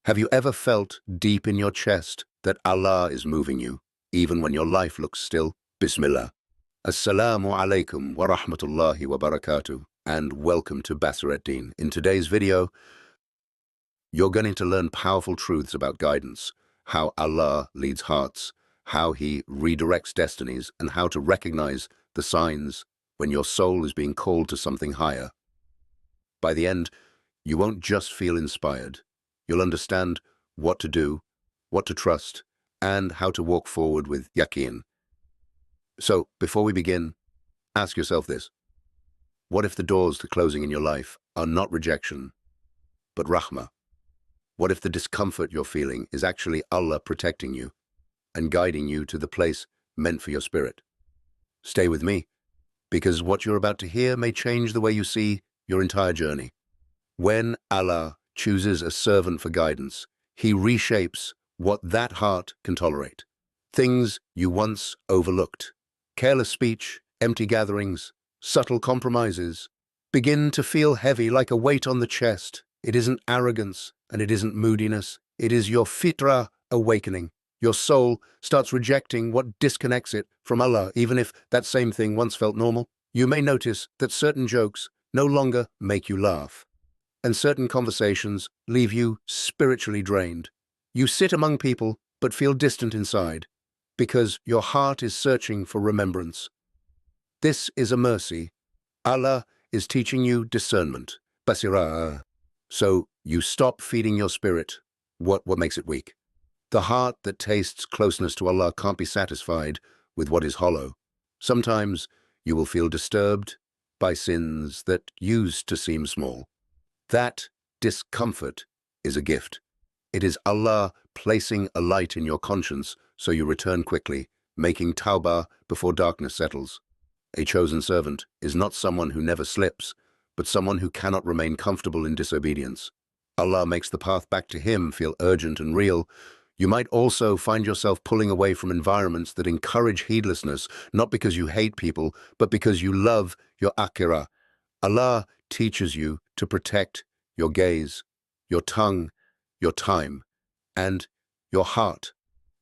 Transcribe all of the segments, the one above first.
Have you ever felt deep in your chest that Allah is moving you, even when your life looks still? Bismillah. Assalamu alaikum wa rahmatullahi wa barakatuh, and welcome to Basiruddin. In today's video, you're going to learn powerful truths about guidance, how Allah leads hearts, how He redirects destinies, and how to recognize the signs when your soul is being called to something higher. By the end, you won't just feel inspired. You'll understand what to do, what to trust, and how to walk forward with yaqeen. So, before we begin, ask yourself this. What if the doors to closing in your life are not rejection, but rahmah? What if the discomfort you're feeling is actually Allah protecting you and guiding you to the place meant for your spirit? Stay with me, because what you're about to hear may change the way you see your entire journey. When Allah chooses a servant for guidance, He reshapes what that heart can tolerate. Things you once overlooked, careless speech, empty gatherings, subtle compromises, begin to feel heavy like a weight on the chest. It isn't arrogance and it isn't moodiness. It is your fitra awakening. Your soul starts rejecting what disconnects it from Allah, even if that same thing once felt normal. You may notice that certain jokes no longer make you laugh, and certain conversations leave you spiritually drained. You sit among people but feel distant inside because your heart is searching for remembrance. This is a mercy. Allah is teaching you discernment, basira. So you stop feeding your spirit what makes it weak. The heart that tastes closeness to Allah can't be satisfied with what is hollow. Sometimes you will feel disturbed by sins that used to seem small. That discomfort is a gift. It is Allah placing a light in your conscience so you return quickly, making tawbah before darkness settles. A chosen servant is not someone who never slips, but someone who cannot remain comfortable in disobedience. Allah makes the path back to Him feel urgent and real. You might also find yourself pulling away from environments that encourage heedlessness, not because you hate people, but because you love your akhirah. Allah teaches you to protect your gaze, your tongue, your time, and your heart.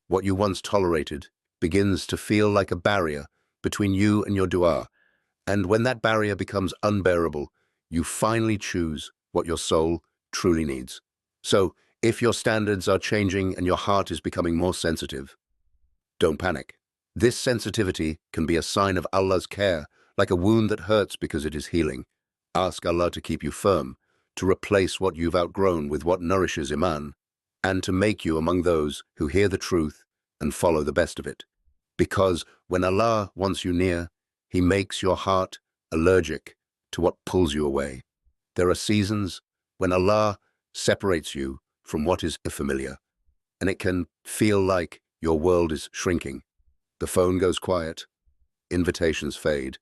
What you once tolerated begins to feel like a barrier between you and your dua, and when that barrier becomes unbearable, you finally choose what your soul truly needs. So, if your standards are changing and your heart is becoming more sensitive, don't panic. This sensitivity can be a sign of Allah's care, like a wound that hurts because it is healing. Ask Allah to keep you firm, to replace what you've outgrown with what nourishes Iman, and to make you among those who hear the truth and follow the best of it. Because when Allah wants you near, He makes your heart allergic to what pulls you away. There are seasons when Allah separates you from what is familiar, and it can feel like your world is shrinking. The phone goes quiet, invitations fade,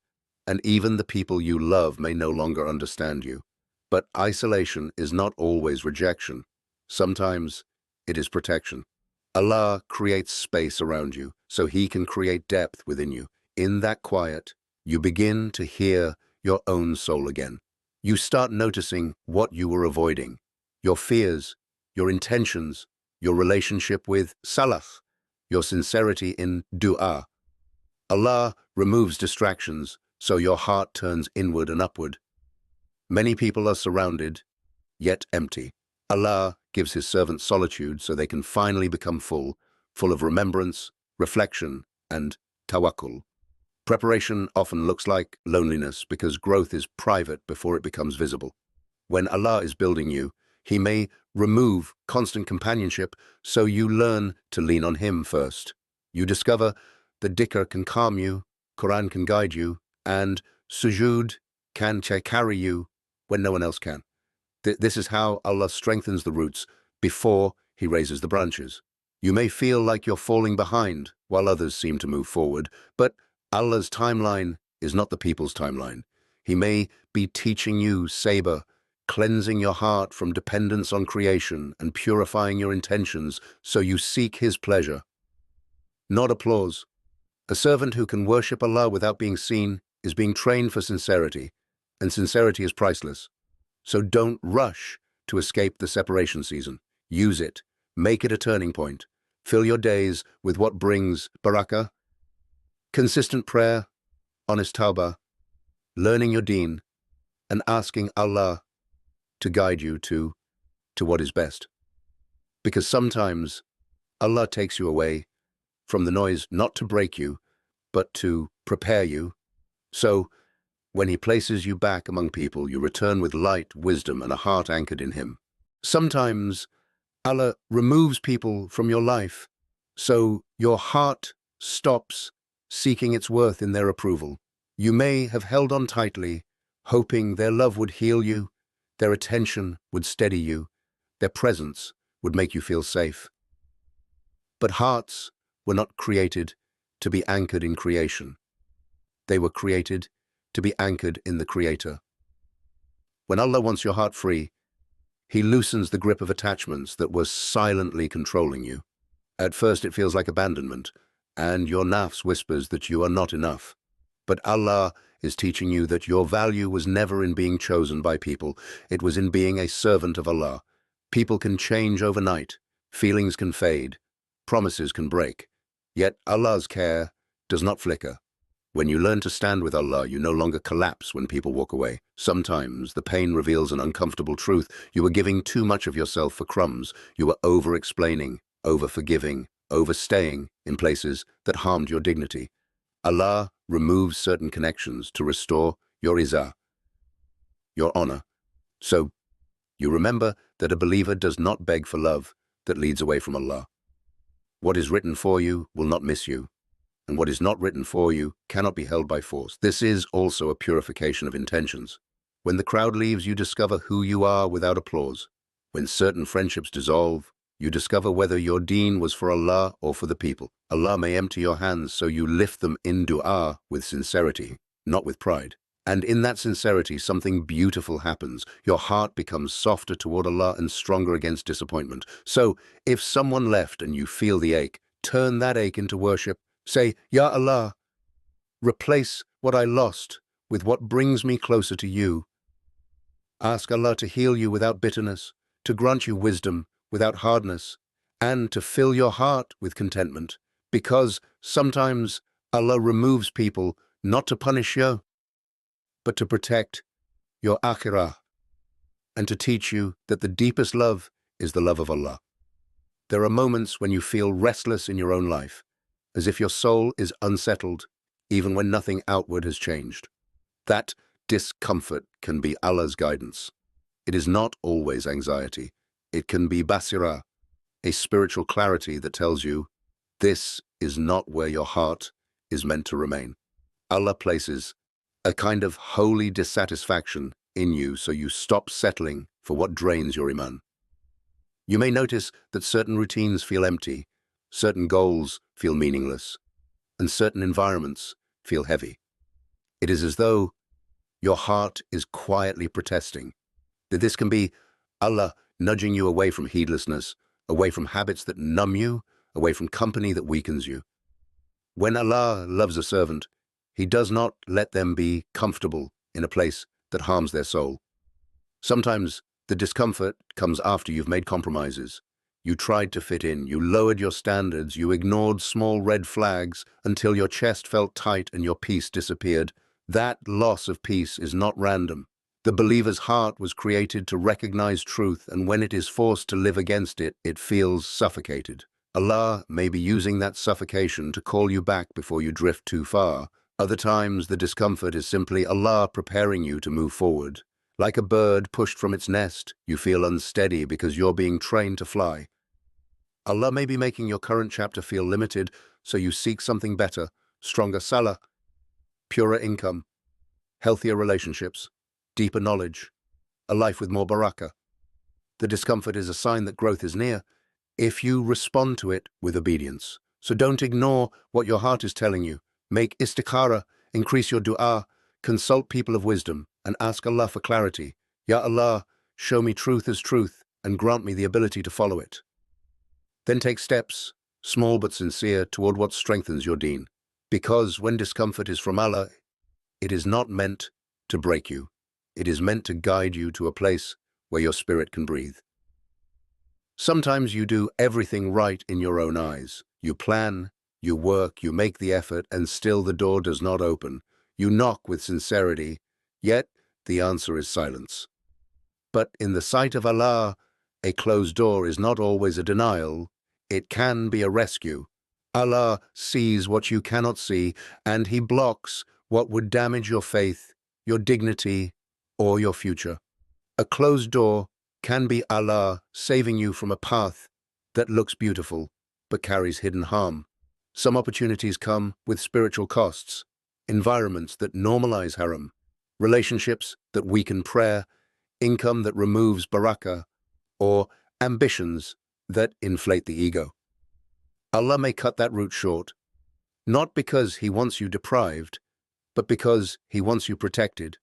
and even the people you love may no longer understand you. But isolation is not always rejection. Sometimes it is protection. Allah creates space around you so He can create depth within you. In that quiet, you begin to hear your own soul again. You start noticing what you were avoiding, your fears, your intentions, your relationship with salah, your sincerity in dua. Allah removes distractions so your heart turns inward and upward. Many people are surrounded, yet empty. Allah gives His servants solitude so they can finally become full of remembrance, reflection, and tawakkul. Preparation often looks like loneliness because growth is private before it becomes visible. When Allah is building you, He may remove constant companionship so you learn to lean on Him first. You discover that dhikr can calm you, Quran can guide you, and sujood can carry you when no one else can. This is how Allah strengthens the roots before He raises the branches. You may feel like you're falling behind while others seem to move forward, but Allah's timeline is not the people's timeline. He may be teaching you sabr, cleansing your heart from dependence on creation and purifying your intentions so you seek His pleasure, not applause. A servant who can worship Allah without being seen is being trained for sincerity, and sincerity is priceless. So don't rush to escape the separation season. Use it. Make it a turning point. Fill your days with what brings barakah, consistent prayer, honest tawbah, learning your deen, and asking Allah to guide you to what is best. Because sometimes Allah takes you away from the noise not to break you, but to prepare you. So, when He places you back among people, you return with light, wisdom, and a heart anchored in Him. Sometimes Allah removes people from your life, so your heart stops seeking its worth in their approval. You may have held on tightly, hoping their love would heal you, their attention would steady you, their presence would make you feel safe. But hearts were not created to be anchored in creation. They were created to be anchored in the Creator. When Allah wants your heart free, He loosens the grip of attachments that were silently controlling you. At first it feels like abandonment, and your nafs whispers that you are not enough. But Allah is teaching you that your value was never in being chosen by people, it was in being a servant of Allah. People can change overnight, feelings can fade, promises can break, yet Allah's care does not flicker. When you learn to stand with Allah, you no longer collapse when people walk away. Sometimes the pain reveals an uncomfortable truth. You were giving too much of yourself for crumbs. You were over-explaining, over-forgiving, overstaying in places that harmed your dignity. Allah removes certain connections to restore your izzah, your honor. So, you remember that a believer does not beg for love that leads away from Allah. What is written for you will not miss you, and what is not written for you cannot be held by force. This is also a purification of intentions. When the crowd leaves, you discover who you are without applause. When certain friendships dissolve, you discover whether your deen was for Allah or for the people. Allah may empty your hands, so you lift them in dua with sincerity, not with pride. And in that sincerity, something beautiful happens. Your heart becomes softer toward Allah and stronger against disappointment. So, if someone left and you feel the ache, turn that ache into worship. Say, Ya Allah, replace what I lost with what brings me closer to you. Ask Allah to heal you without bitterness, to grant you wisdom without hardness, and to fill your heart with contentment. Because sometimes Allah removes people not to punish you, but to protect your akhirah, and to teach you that the deepest love is the love of Allah. There are moments when you feel restless in your own life, as if your soul is unsettled, even when nothing outward has changed. That discomfort can be Allah's guidance. It is not always anxiety. It can be basira, a spiritual clarity that tells you, this is not where your heart is meant to remain. Allah places a kind of holy dissatisfaction in you so you stop settling for what drains your iman. You may notice that certain routines feel empty, certain goals feel meaningless, and certain environments feel heavy. It is as though your heart is quietly protesting. That this can be Allah nudging you away from heedlessness, away from habits that numb you, away from company that weakens you. When Allah loves a servant, He does not let them be comfortable in a place that harms their soul. Sometimes the discomfort comes after you've made compromises. You tried to fit in, you lowered your standards, you ignored small red flags until your chest felt tight and your peace disappeared. That loss of peace is not random. The believer's heart was created to recognize truth, and when it is forced to live against it, it feels suffocated. Allah may be using that suffocation to call you back before you drift too far. Other times, the discomfort is simply Allah preparing you to move forward. Like a bird pushed from its nest, you feel unsteady because you're being trained to fly. Allah may be making your current chapter feel limited, so you seek something better, stronger salah, purer income, healthier relationships, deeper knowledge, a life with more barakah. The discomfort is a sign that growth is near, if you respond to it with obedience. So don't ignore what your heart is telling you. Make istikhara, increase your dua, consult people of wisdom, and ask Allah for clarity. Ya Allah, show me truth as truth, and grant me the ability to follow it. Then take steps, small but sincere, toward what strengthens your deen. Because when discomfort is from Allah, it is not meant to break you. It is meant to guide you to a place where your spirit can breathe. Sometimes you do everything right in your own eyes. You plan, you work, you make the effort, and still the door does not open. You knock with sincerity, yet the answer is silence. But in the sight of Allah, a closed door is not always a denial. It can be a rescue. Allah sees what you cannot see, and He blocks what would damage your faith, your dignity, or your future. A closed door can be Allah saving you from a path that looks beautiful but carries hidden harm. Some opportunities come with spiritual costs, environments that normalize haram, relationships that weaken prayer, income that removes barakah, or ambitions that inflate the ego. Allah may cut that route short, not because He wants you deprived, but because He wants you protected.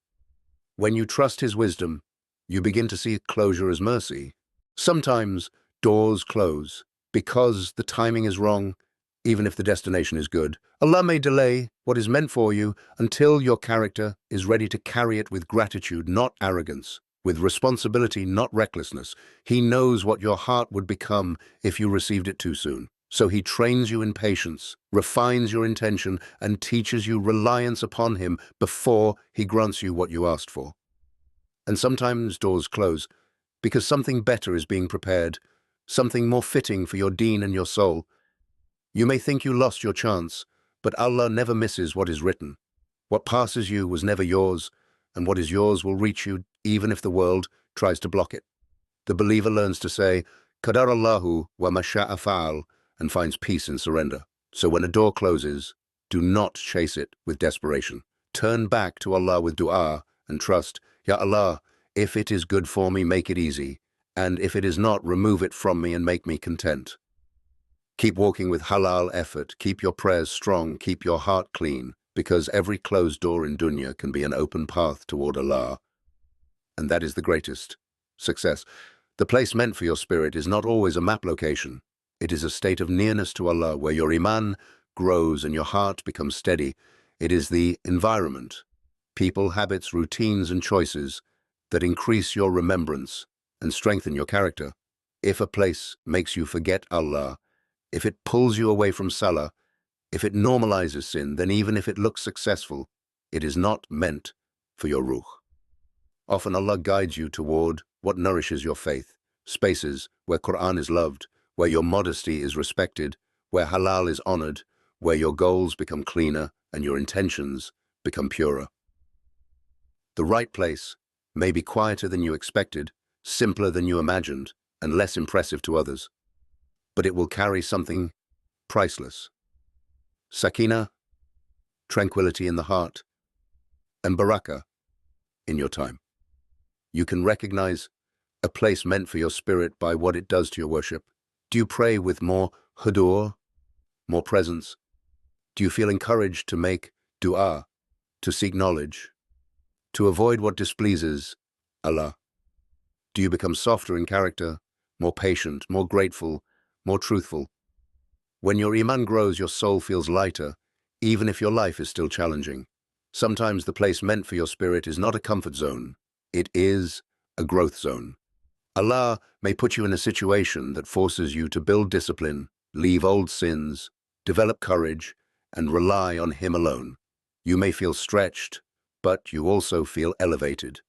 When you trust His wisdom, you begin to see closure as mercy. Sometimes doors close because the timing is wrong, even if the destination is good. Allah may delay what is meant for you until your character is ready to carry it with gratitude, not arrogance, with responsibility, not recklessness. He knows what your heart would become if you received it too soon. So He trains you in patience, refines your intention, and teaches you reliance upon Him before He grants you what you asked for. And sometimes doors close because something better is being prepared, something more fitting for your deen and your soul. You may think you lost your chance, but Allah never misses what is written. What passes you was never yours, and what is yours will reach you even if the world tries to block it. The believer learns to say, Qadar Allahu wa ma sha'a fa'al, and finds peace in surrender. So when a door closes, do not chase it with desperation. Turn back to Allah with dua and trust, Ya Allah, if it is good for me, make it easy, and if it is not, remove it from me and make me content. Keep walking with halal effort, keep your prayers strong, keep your heart clean, because every closed door in dunya can be an open path toward Allah. And that is the greatest success. The place meant for your spirit is not always a map location. It is a state of nearness to Allah where your iman grows and your heart becomes steady. It is the environment, people, habits, routines, and choices that increase your remembrance and strengthen your character. If a place makes you forget Allah, if it pulls you away from salah, if it normalizes sin, then even if it looks successful, it is not meant for your ruh. Often Allah guides you toward what nourishes your faith, spaces where Quran is loved, where your modesty is respected, where halal is honored, where your goals become cleaner and your intentions become purer. The right place may be quieter than you expected, simpler than you imagined, and less impressive to others, but it will carry something priceless. Sakina, tranquility in the heart, and barakah in your time. You can recognize a place meant for your spirit by what it does to your worship. Do you pray with more hudur, more presence? Do you feel encouraged to make dua, to seek knowledge, to avoid what displeases Allah? Do you become softer in character, more patient, more grateful, more truthful? When your iman grows, your soul feels lighter, even if your life is still challenging. Sometimes the place meant for your spirit is not a comfort zone. It is a growth zone. Allah may put you in a situation that forces you to build discipline, leave old sins, develop courage, and rely on Him alone. You may feel stretched, but you also feel elevated.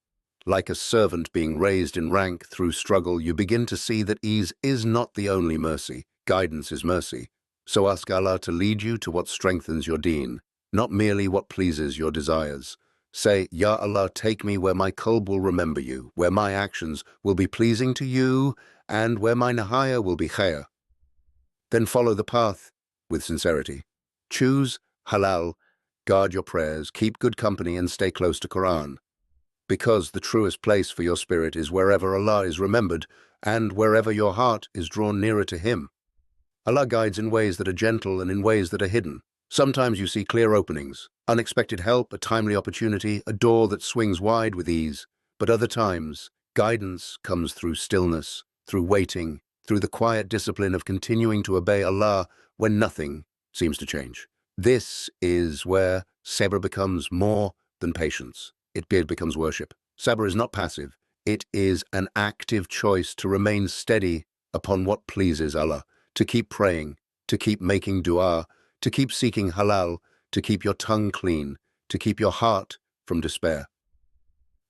Like a servant being raised in rank through struggle, you begin to see that ease is not the only mercy. Guidance is mercy. So ask Allah to lead you to what strengthens your deen, not merely what pleases your desires. Say, Ya Allah, take me where my qalb will remember you, where my actions will be pleasing to you, and where my nahaya will be khair. Then follow the path with sincerity. Choose halal, guard your prayers, keep good company, and stay close to Quran. Because the truest place for your spirit is wherever Allah is remembered, and wherever your heart is drawn nearer to Him. Allah guides in ways that are gentle and in ways that are hidden. Sometimes you see clear openings, unexpected help, a timely opportunity, a door that swings wide with ease. But other times, guidance comes through stillness, through waiting, through the quiet discipline of continuing to obey Allah when nothing seems to change. This is where sabr becomes more than patience. It becomes worship. Sabr is not passive. It is an active choice to remain steady upon what pleases Allah, to keep praying, to keep making dua, to keep seeking halal, to keep your tongue clean, to keep your heart from despair.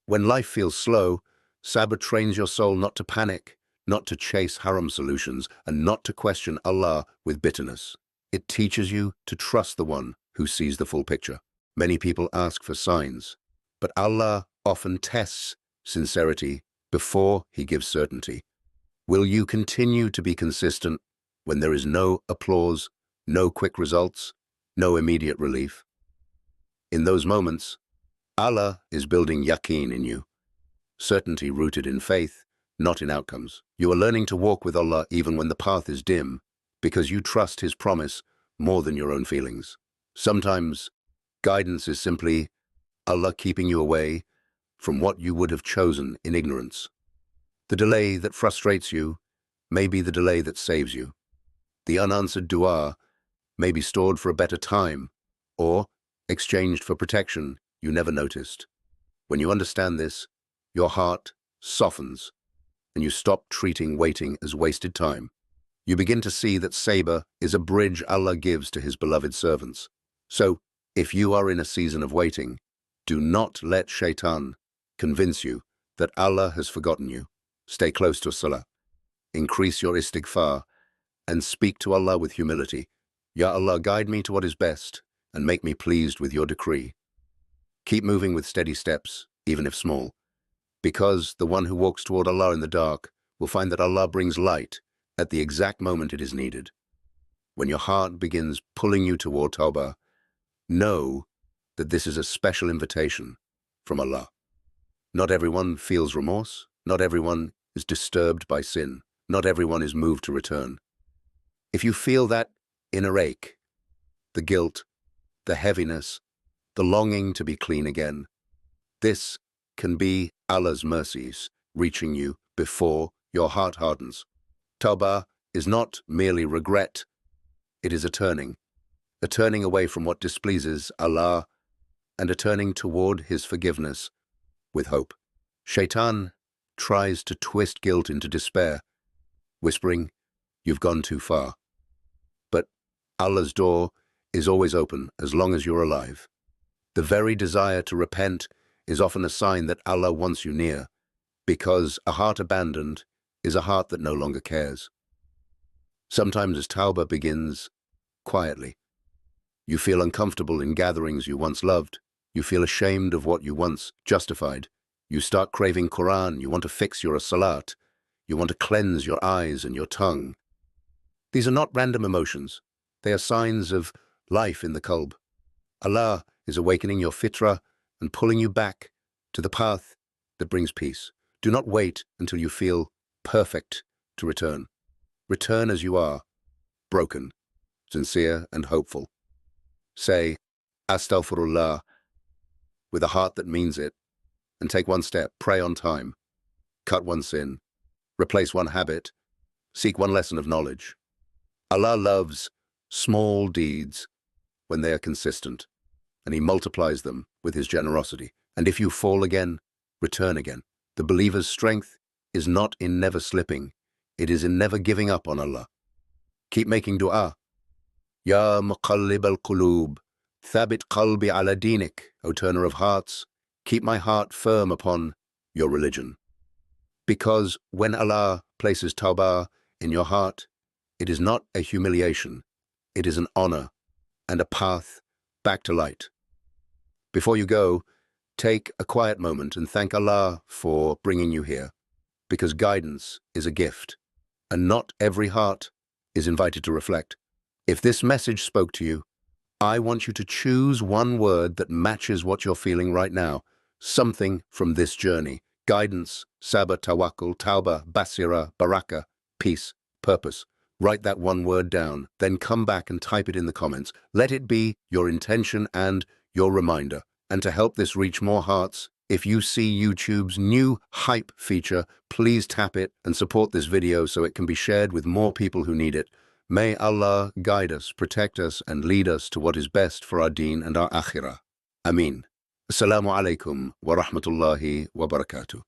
When life feels slow, sabr trains your soul not to panic, not to chase haram solutions, and not to question Allah with bitterness. It teaches you to trust the one who sees the full picture. Many people ask for signs, but Allah often tests sincerity before He gives certainty. Will you continue to be consistent when there is no applause, no quick results, no immediate relief? In those moments, Allah is building yaqeen in you, certainty rooted in faith, not in outcomes. You are learning to walk with Allah even when the path is dim, because you trust His promise more than your own feelings. Sometimes, guidance is simply Allah keeping you away from what you would have chosen in ignorance. The delay that frustrates you may be the delay that saves you. The unanswered dua may be stored for a better time, or exchanged for protection you never noticed. When you understand this, your heart softens, and you stop treating waiting as wasted time. You begin to see that sabr is a bridge Allah gives to His beloved servants. So, if you are in a season of waiting, do not let shaitan convince you that Allah has forgotten you. Stay close to Salah. Increase your istighfar and speak to Allah with humility. Ya Allah, guide me to what is best and make me pleased with your decree. Keep moving with steady steps, even if small, because the one who walks toward Allah in the dark will find that Allah brings light at the exact moment it is needed. When your heart begins pulling you toward Tawbah, know that this is a special invitation from Allah. Not everyone feels remorse. Not everyone is disturbed by sin. Not everyone is moved to return. If you feel that inner ache, the guilt, the heaviness, the longing to be clean again, this can be Allah's mercies reaching you before your heart hardens. Tawbah is not merely regret, it is a turning away from what displeases Allah and a turning toward His forgiveness with hope. Shaitan tries to twist guilt into despair, whispering, "You've gone too far." But Allah's door is always open as long as you're alive. The very desire to repent is often a sign that Allah wants you near, because a heart abandoned is a heart that no longer cares. Sometimes as Tawbah begins quietly, you feel uncomfortable in gatherings you once loved. You feel ashamed of what you once justified. You start craving Quran. You want to fix your salat. You want to cleanse your eyes and your tongue. These are not random emotions. They are signs of life in the qalb. Allah is awakening your fitrah and pulling you back to the path that brings peace. Do not wait until you feel perfect to return. Return as you are, broken, sincere, and hopeful. Say, Astaghfirullah, with a heart that means it, and take one step. Pray on time, cut one sin, replace one habit, seek one lesson of knowledge. Allah loves small deeds when they are consistent, and He multiplies them with His generosity. And if you fall again, return again. The believer's strength is not in never slipping, it is in never giving up on Allah. Keep making dua. Ya muqallib al-qulub, thabit qalbi ala dinik, O turner of hearts, keep my heart firm upon your religion. Because when Allah places tawbah in your heart, it is not a humiliation, it is an honor and a path back to light. Before you go, take a quiet moment and thank Allah for bringing you here, because guidance is a gift, and not every heart is invited to reflect. If this message spoke to you, I want you to choose one word that matches what you're feeling right now, something from this journey. Guidance, sabr, tawakkul, tawbah, basira, baraka, peace, purpose. Write that one word down, then come back and type it in the comments. Let it be your intention and your reminder. And to help this reach more hearts, if you see YouTube's new hype feature, please tap it and support this video so it can be shared with more people who need it. May Allah guide us, protect us, and lead us to what is best for our deen and our akhirah. Ameen. Assalamu alaikum wa rahmatullahi wa barakatuh.